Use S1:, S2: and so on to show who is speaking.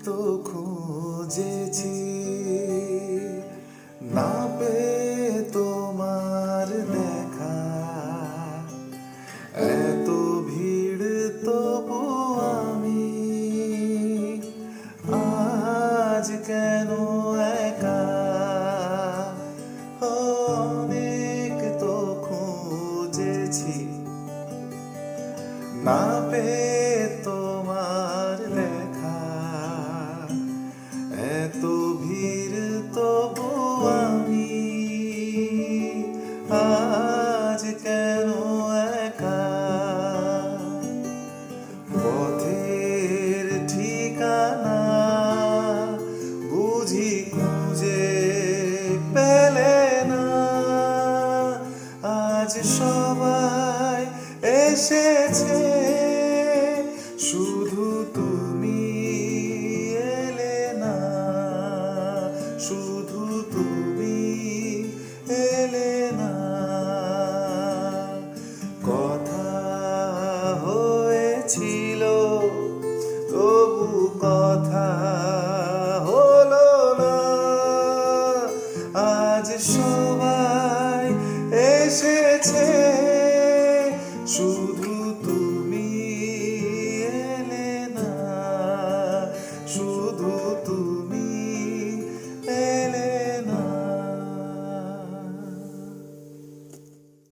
S1: তো খুঁজেছি, না পেয়ে তোমার দেখা। এত ভিড় তবু আমি আজ কেন একা? অনেক তো খুঁজেছি, না পেয়ে তোমার দেখা। এত ভিড় তবু আমি আজ কেন একা? পথের ঠিকানা বুঝি খুঁজে পেলে না। আজ সবাই এসেছে